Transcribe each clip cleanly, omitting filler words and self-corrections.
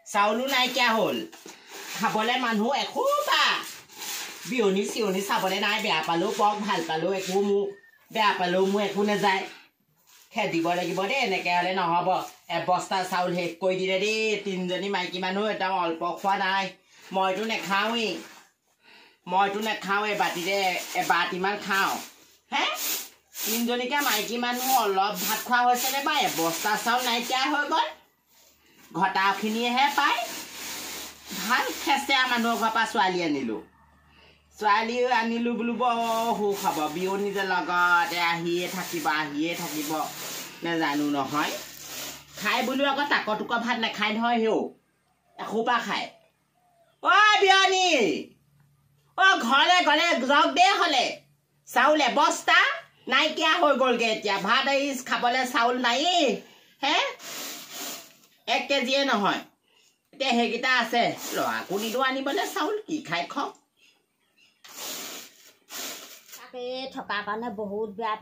চাউলো নাইকিয়া হ'ল খাবলৈ মানুহ এখোপা বিয়নি চিয়নি চাবলৈ নাই বেয়া পালেও পক ভাল পালেও একো মোক বেয়া পালেও মোৰ একো নাযায় খেদিব লাগিব দেই এনেকৈ হ'লে নহ'ব এবস্তা চাউল শেষ কৰি দিলে দেই তিনিজনী মাইকী মানুহ একদম অল্প খোৱা নাই মইতো নাখাওঁৱেই বাতিতে এবাটিমান খাওঁ হে তিনিজনীকে মাইকী মানুহ অলপ ভাত খোৱা হৈছেনে বা এবস্তা চাউল নাইকিয়া হৈ গ'ল ঘটাখিনিয়েহে পায় ভাল খেচেৰা মানুহৰ ঘৰৰ পৰা ছোৱালী আনিলোঁ বোলো বৰ সুখ হ'ব বিয়নী যে লগতে আহিয়ে থাকিব নেজানো নহয় খাই বোলো আকৌ টাকটুক ভাত নাখায় নহয় হেও এসোপা খায় অ' বিয়নী অ' ঘৰলৈ গ'লে যাওক দেই হ'লে চাউল এবস্তা নাইকিয়া হৈ গ'লগৈ এতিয়া ভাত আহি খাবলৈ চাউল নায়েই হে 1 কেজিয়ে নহয় এতিয়া সেইকেইটা আছে ল'ৰাকো নিদিওঁ আনিবলৈ চাউল কি খাই খাওক তাকে থকাৰ কাৰণে বহুত বেয়া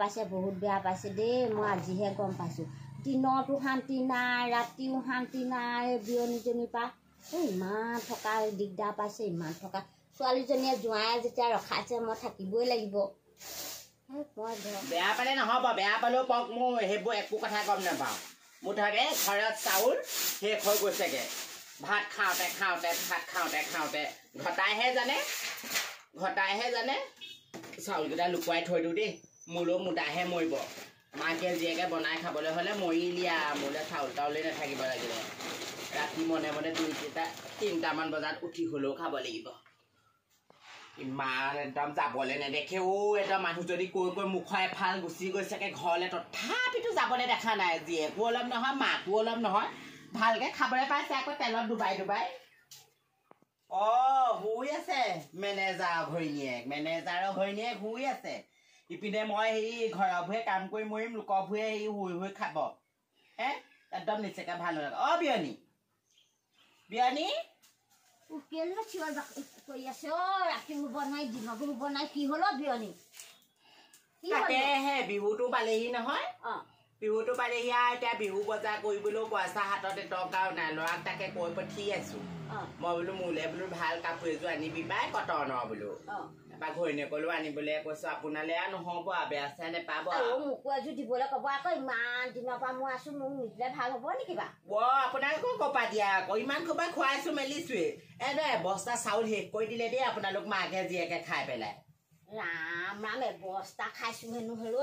পাইছে দেই মই আজিহে গম পাইছোঁ দিনতো শান্তি নাই ৰাতিও শান্তি নাই বিয়নীজনীৰ পৰা ইমান থকা দিগদাৰ পাইছে ইমান থকা ছোৱালীজনীয়ে জোঁৱাই যেতিয়া ৰখাইছে মই থাকিবই লাগিব বেয়া পালে নহ'ব বেয়া পালেও পক মোৰ সেইবোৰ একো কথা গম নাপাওঁ মুঠতে ঘৰত চাউল শেষ হৈ গৈছেগৈ ভাত খাওঁতে ঘটাইহে জানে চাউলকেইটা লুকুৱাই থৈ দিওঁ দেই মোলৈও মোটাহে মৰিব মাকে জীয়েকে বনাই খাবলৈ হ'লে মৰিলিয়া মোলৈ চাউল তাউলেই নাথাকিব লাগিলে ৰাতি মনে 3টামান বজাত উঠি হ'লেও খাব লাগিব ইমান একদম যাবলৈ নেদেখেও একদম মানুহ যদি কৈ মুখৰ এফাল গুচি গৈছেগৈ ঘৰলৈ তথাপিতো যাবলৈ দেখা নাই জীয়েকো অলপ নহয় মাকো অলপ নহয় ভালকৈ খাবলৈ পাইছে আকৌ তেলত ডুবাই শুই আছে মেনেজাৰৰ ঘৈণীয়েক শুই আছে ইপিনে মই সেই ঘৰৰ ভূঞে কাম কৰি মৰিম লোকৰ ভূঞে সেই শুই খাব হে একদম নিচেকৈ ভাল নালাগে অ' বিয়নী তাকেহে বিহুটো পালেহি নহয় বিহুটো পালেহি আৰু এতিয়া বিহু বজাৰ কৰিবলৈও পইচা হাতত টকাও নাই ল'ৰাক তাকে কৈ পঠি আছো মই বোলো মোলৈ বোলো ভাল কাপোৰ এযোৰ আনিবি পাই কটনৰ বোলো এবাৰ ঘৈণীয়েকলৈও আনিবলৈ কৈছো আপোনালৈ আৰু নহ'ব বেয়া চেয়া নেপাব মোকো এযোৰ দিবলৈ ক'ব আকৌ ইমান দিনৰ পৰা মই আছো মোক নিদিলে ভাল হ'ব নেকি বা আপোনালোকো ক'পা দিয়া আকৌ ইমান ক'পা খুৱাইছো মেলিছোৱে বস্তা চাউল শেষ কৰি দিলে দেই আপোনালোক মাকে জীয়েকে খাই পেলাই ৰাম এবস্তা খাইছো হেনো হেৰো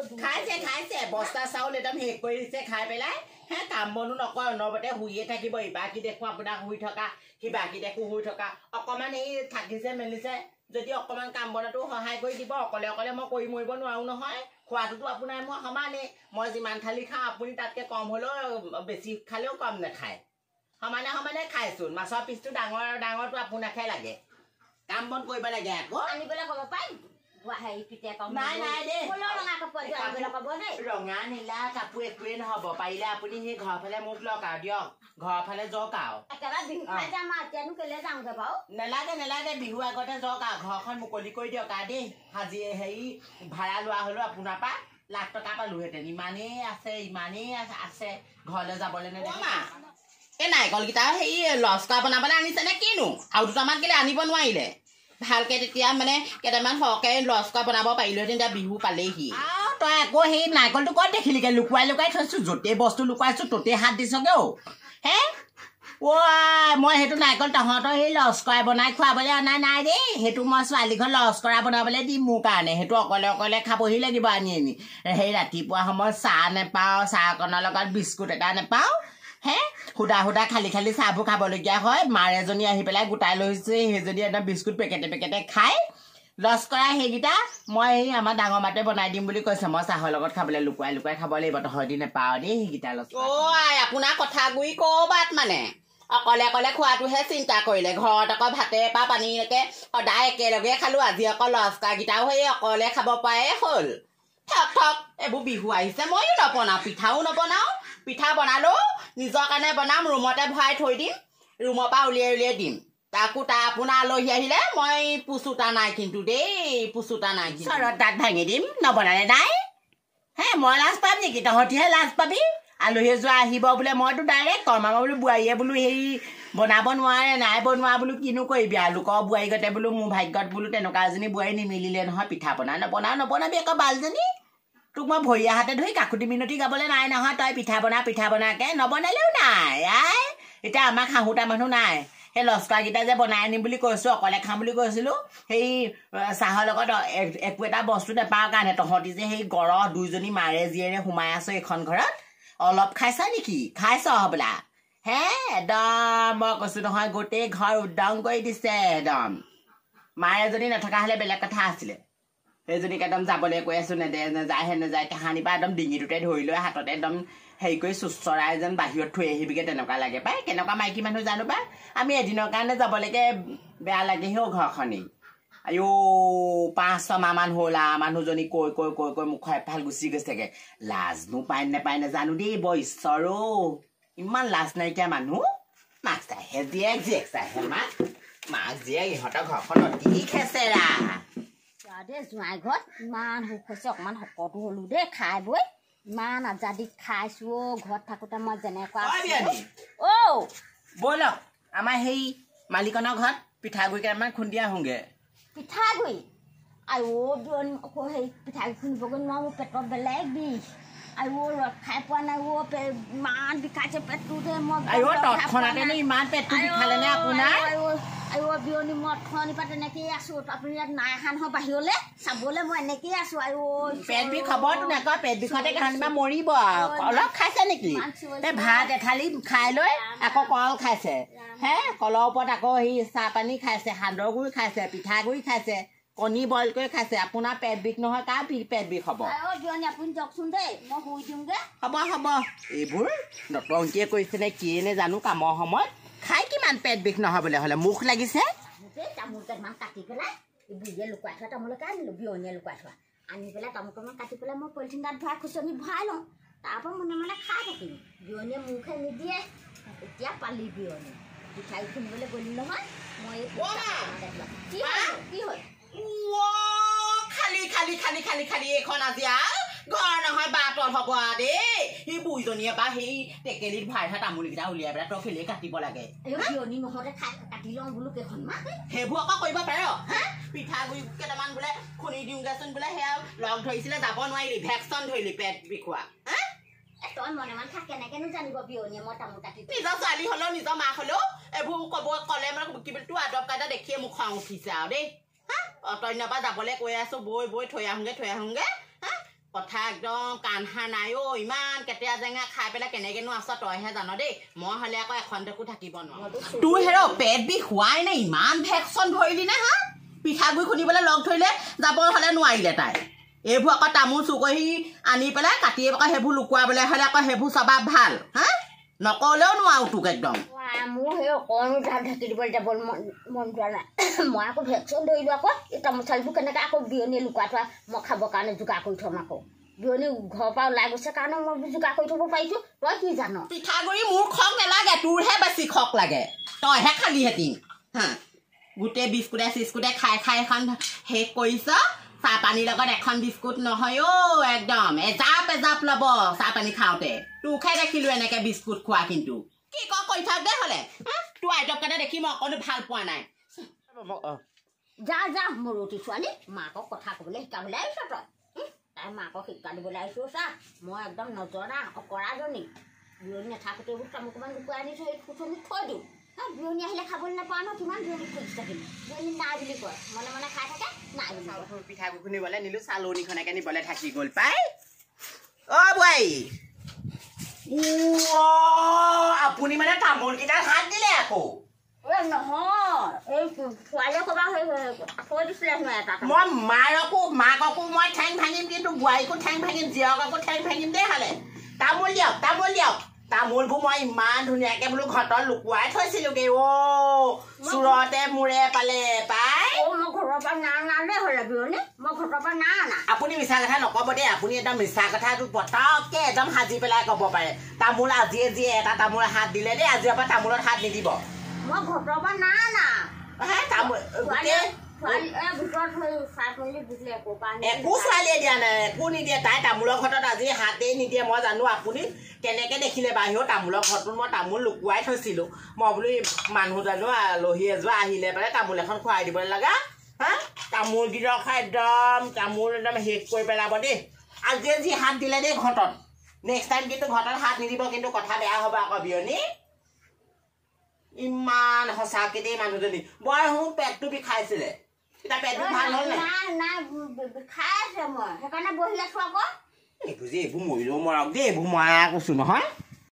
খাইছে বস্তা চাউল একদম শেষ কৰি দিছে খাই পেলাই হে কাম বনো নকৰে অনবৰতে শুইয়ে থাকিব ইবাৰ কি দেখো আপোনাক শুই থকা কিবা কি দেখো শুই থকা অকণমান এই থাকিছে মেলিছে যদি অকণমান কাম বনতো সহায় কৰি দিব অকলে মই কৰি মৰিব নোৱাৰো নহয় খোৱাটোতো আপোনাৰ মই সমানেই মই যিমান থালি খাওঁ আপুনি তাতকৈ কম হ'লেও বেছি খালেও কম নাখায় সমানে খাইচোন মাছৰ পিচটো ডাঙৰটো আপোনাকহে লাগে কাম বন কৰিব লাগে আকৌ আনিবলৈ ক'ব পাই ৰঙা নীলা কাপোৰ একোৱে নহ'ব পাৰিলে আপুনি সেই ঘৰৰ ফালে মোক লওক আৰু দিয়ক ঘৰৰ ফালে যাওক আৰু নেলাগে বিহু আগতে যাওক আৰু ঘৰখন মুকলি কৰি দিয়ক আৰু দেই সাজি হেৰি ভাড়া লোৱা হ'লেও আপোনাৰ পৰা লাখ টকা পালোহেঁতেন ইমানেই আছে ঘৰলৈ যাবলৈ নেদেখা এই নাৰিকলকেইটা হেৰি লস্কৰা বনাবলৈ আনিছেনে কিনো আৰু দুটামান কেলৈ আনিব নোৱাৰিলে ভালকৈ তেতিয়া মানে কেইটামান সৰহকৈ লস্কৰা বনাব পাৰিলোহেঁতেন এতিয়া বিহু পালেহি তই আকৌ সেই নাৰিকলটো ক'ত দেখিলিগৈ লুকুৱাই থৈছোঁ য'তেই বস্তু লুকুৱাইছোঁ ত'তেই হাত দিছগৈ হে মই সেইটো নাৰিকল তহঁতৰ সেই লস্কৰা বনাই খুৱাবলৈ অনা নাই দেই সেইটো মই ছোৱালীঘৰ লস্কৰা বনাবলৈ দিম মোৰ কাৰণে সেইটো অকলে খাবহি লাগিব আনি সেই ৰাতিপুৱা সময়ত চাহ নেপাওঁ চাহকণৰ লগত বিস্কুট এটা নেপাওঁ হে সুদা খালি চাহবোৰ খাবলগীয়া হয় মাৰ এজনী আহি পেলাই গোটাই লৈছে সেইজনী একদম বিস্কুট পেকেটে খাই লস্কৰা সেইকেইটা মই এই আমাৰ ডাঙৰ মাতে বনাই দিম বুলি কৈছে মই চাহৰ লগত খাবলৈ লুকুৱাই খাব লাগিব তহঁতি নেপাওঁ দেই সেইকেইটা লস্কৰা আপোনাৰ কথাগুৰি ক'ৰবাত মানে অকলে খোৱাটোহে চিন্তা কৰিলে ঘৰত আকৌ ভাতে বা পানীলৈকে সদায় একেলগে খালোঁ আজি আকৌ লস্কৰাকেইটাও সেই অকলে খাব পৰাই হ'ল ঠক এইবোৰ বিহু আহিছে ময়ো নবনাওঁ পিঠাও নবনাওঁ পিঠা বনালেও নিজৰ কাৰণে বনাম ৰুমতে ভৰাই থৈ দিম ৰুমৰ পৰা উলিয়াই দিম তাকো আপোনাৰ আলহী আহিলে মই পুচুতা নাই কিন্তু চৰত দাঁত ভাঙি দিম নবনালে নাই হে মই লাজ পাম নেকি তহঁতিহে লাজ পাবি আলহী যোৱা আহিব বোলে মইতো ডাইৰেক্ট কম আমাৰ বোলো বোৱাৰীয়ে বোলো হেৰি বনাব নোৱাৰে নাই বনোৱা বোলো কিনো কৰিবি আৰু লোকৰ বোৱাৰী গতে বোলো মোৰ ভাগ্যত বোলো তেনেকুৱা এজনী বোৱাৰী নিমিলিলে নহয় পিঠা পনা নবনাবি আকৌ বালজনী তোক মই ভৰিয়া হাতে ধৰি কাকুতি মিনতি গাবলৈ নাই নহয় তই পিঠা বনাকে নবনালেও নাই আই এতিয়া আমাক শাহুতা মানুহ নাই সেই লস্কৰাকেইটা যে বনাই আনিম বুলি কৈছোঁ অকলে খাম বুলি কৈছিলোঁ সেই চাহৰ লগত একো এটা বস্তু নাপাওঁ কাৰণে তহঁতি যে সেই গড় দুইজনী মাৰে জীয়েৰে সোমাই আছ এইখন ঘৰত অলপ খাইছা নেকি খাইছ হ'বলা হে একদম মই কৈছোঁ নহয় গোটেই ঘৰ উদ্যম কৰি দিছে একদম মায়ে যদি নথকা হ'লে বেলেগ কথা আছিলে সেইজনীক একদম যাবলৈ কৈ আছোঁ নেযায় কাহানি পৰা একদম ডিঙিটোতে ধৰি লৈ হাততে একদম হেৰি কৰি চুচৰাই যেন বাহিৰত থৈ আহিবিগৈ তেনেকুৱা লাগে পাই কেনেকুৱা মাইকী মানুহ জানো পাই আমি এদিনৰ কাৰণে যাবলৈকে বেয়া লাগে হেও ঘৰখনি আইঅ 5-6 মাহমান হ'ল মানুহজনী কৈ মুখৰ এফাল গুচি গৈছেগৈ লাজনো পাই নেপায় নেজানো দেই বৰ ঈশ্বৰ ইমান লাজ নাইকিয়া মানুহ মাক চাহে জীয়েক চাহে মাক জীয়েক ইহঁতৰ ঘৰখন অতি খেচেৰা দেই জোঁৱাই ঘৰত ইমান সুখ হৈছে অকণমান শকতো হ'লো দেই খাই বৈ ইমান আজাদি খাইছোঁ ঘৰত থাকোঁতে মই যেনেকুৱা ব'লক আমাৰ সেই মালিকনৰ ঘৰত পিঠাগুড়ি কেইটামান খুন্দি আহোঁগৈ পিঠাগুড়ি আৰু সেই পিঠাগুড়ি খুন্দিবগৈ নোৱাৰোঁ মোৰ পেটত বেলেগ বিষ আৰু ৰদ খাই পোৱা নাই ইমান বিষাইছে পেটটো যে মই ইমান পেটটো বিষালেনে আপোনাৰ আৰু বিয়নী মই অথনিৰ পৰা তেনেকৈয়ে আছোঁ আপুনি ইয়াত নাই অহা নহয় বাহিৰলৈ চাবলৈ মই এনেকৈয়ে আছোঁ আৰু পেট বিষ খবৰটো নকয় পেট বিষতে কাহানিবা মৰিব অলপ খাইছে নেকি ভাত এথালি খাই লৈ আকৌ কল খাইছে হে কলৰ ওপৰত আকৌ সেই চাহপানী খাইছে সান্দহ গুড়ি খাইছে পিঠাগুড়ি খাইছে কণী বইল কৰি খাইছে আপোনাৰ পেট বিষ নহয় কাৰ পেট বিষ হ'ব আপুনি যাওকচোন দেই মই শুই দিওঁগৈ হ'ব এইবোৰ নটংকিয়ে কৰিছে নে কিয়ে নে জানো কামৰ সময়ত খাই কিমান পেট বিষ নহ'বলৈ হ'লে মুখ লাগিছে তামোল কেইটামান কাটি পেলাই বুঢ়ীয়ে লুকুৱাই থোৱা তামোলকে আনিলোঁ বিয়নীয়ে লুকুৱাই থোৱা আনি পেলাই তামোল কেইটামান কাটি পেলাই মই পলিথিন তাত ভৰাই খুচনি ভৰাই লওঁ তাৰপৰা মনে খাই থাকিম বিয়নীয়ে মুখে নিদিয়ে এতিয়া পালি বিয়নী পিঠাই খুন্দিবলৈ গ'লি নহয় মই কি হ'ল খালি এইখন আজি ঘৰ নহয় বাটত হ'ব দেই সি বুঢ়ীজনীয়ে বা সেই টেকেলিত ভৰাই থোৱা তামোলকেইটা উলিয়াই পেলাই তই কেলেই কাটিব লাগে বিয়নী নহওঁতে কাটি লওঁ বোলো কেইখনমান সেইবোৰ আকৌ কৰিব পাৰ পিঠাগুড়ি কেইটামান বোলে খুন্দি দিওঁগেচোন বোলে সেয়া লগ ধৰিছিলে যাব নোৱাৰিলি ভেকচন ধৰিলি পেট বিষোৱা তই মনে থাক কেনেকেনো জানিব বিয়নীয়ে মই তামোল কাটি নিজৰ ছোৱালী হ'লেও নিজৰ মাক হ'লেও এইবোৰ ক'লে মানে কি বুলি তোৰ আদব কাইদা দেখিয়ে মোক খং উঠিছে আৰু দেই অতন্যৰ পৰা যাবলৈ কৈ আছোঁ বৈ থৈ আহোঁগে কথা একদম কাণসাৰ নাই ইমান কেতেৰা জেঙা খাই পেলাই কেনেকেনো আছ তইহে জান দেই মই হ'লে আকৌ এখন দেখো থাকিব নোৱাৰো তোৰ হেৰ পেট বিষ হোৱাই নে ইমান ভেকচন ধৰিলি নে পিঠাগুড়ি খুন্দিবলৈ লগ ধৰিলে যাব হ'লে নোৱাৰিলে তাই এইবোৰ আকৌ তামোল চুকহি আনি পেলাই কাটি আকৌ সেইবোৰ লুকুৱাবলৈ হ'লে আকৌ সেইবোৰ স্বভাৱ ভাল নকলেও নোৱাৰো তোক একদম মোৰ সেই অকণো তাত ঢাকি দিবলৈ যাব মন যোৱা নাই মই আকৌ ভেকচিন ধৰিলোঁ আকৌ এই তামোল চালিবোৰ কেনেকৈ আকৌ বিয়নীয়ে লুকুৱাই থোৱা মই খাবৰ কাৰণে যোগাৰ কৰি থ'ম আকৌ বিয়নী ঘৰৰ পৰা ওলাই গৈছে কাৰণে মই যোগাৰ কৰি থ'ব পাৰিছোঁ তই কি জান পিঠাগুড়ি মোৰ খক নালাগে তোৰহে বেছি খক লাগে তইহে খালিহেঁতি গোটেই বিস্কুটে খাই এখন শেষ কৰিছ চাহপানীৰ লগত এখন বিস্কুট নহয় একদম এজাপ ল'ব চাহপানী খাওঁতে তোকহে দেখিলোঁ এনেকৈ বিস্কুট খোৱা কিন্তু কি কৈ থাক দে হ'লে তোৰ আইতক কেইটা দেখি মই অকণো ভাল পোৱা নাই যা মৰতি ছোৱালী মাকক কথা ক'বলৈ শিকাবলৈ আহিছ তই তাই মাকক শিক্ষা দিবলৈ আহিছোঁ চা মই একদম নজনা অকৰাজনী বিয়নী নাথাকোঁতে এইবোৰ তামোল অকণমান লুকুৱাই আনিছোঁ এই খুচনিত থৈ দিওঁ বিয়নী আহিলে খাবলৈ নাপাওঁ ন কিমান বিয়নী খুজি থাকিম বিয়নী নাই বুলি কয় মনে খাই থাকে নাই বুলি পিঠাগুড়ি খুন্দিবলৈ নিলোঁ চালনীখনকে নিবলৈ থাকি গ'ল পাই বোৱাৰী আপুনি মানে তামোলকেইটা হাত দিলে আকৌ নহয় এই ছোৱালীয়ে ক'বা থৈ দিছিলে মই মাককো মই ঠেং ভাঙিম কিন্তু বোৱাৰীকো ঠেং ভাঙিম জীয়ককো ঠেং ভাঙিম দেই হ'লে তামোল দিয়ক তামোলবোৰ মই ইমান ধুনীয়াকৈ বোলো ঘৰত লুকুৱাই থৈছিলোগৈ চোৰতে মূৰে পালে পাই মই ঘৰৰ পৰা নানে হ'লে বিয়নী মই ঘৰৰ পৰা নানা আপুনি মিছা কথা নক'ব দেই আপুনি একদম মিছা কথাটো পটককৈ একদম সাজি পেলাই ক'ব পাৰে তামোল আজিয়ে এটা তামোল হাত দিলে দেই আজিৰ পৰা তামোলত হাত নিদিব মই ঘৰৰ পৰা নানা একো ছোৱালীয়ে দিয়া নাই একো নিদিয়ে তাই তামোলৰ ঘৰটোত আজি হাতেই নিদিয়ে মই জানো আপুনি কেনেকৈ দেখিলে বাহিৰত তামোলৰ ঘৰটোত মই তামোল লুকুৱাই থৈছিলোঁ মই বোলো মানুহ জানো আলহী এযোৰ আহিলে পেলাই তামোল এখন খুৱাই দিব লগা হা তামোলকেইটা খাই তামোল একদম শেষ কৰি পেলাব দেই আজিয়ে যি হাত দিলে দেই ঘৰটোত নেক্সট টাইম কিন্তু ঘৰটোত হাত নিদিব কিন্তু কথা বেয়া হ'ব আকৌ বিয়নী ইমান সঁচাকৈ দেই মানুহজনী বৰ শুন পেটটো বিষাইছিলে এতিয়া পেটটো ভাল হ'ল খাই আছে মই সেইকাৰণে বহি আছো আকৌ এইবোৰ যে এইবোৰ মৰিলেও মৰক দেই এইবোৰ মৰা কৈছোঁ নহয়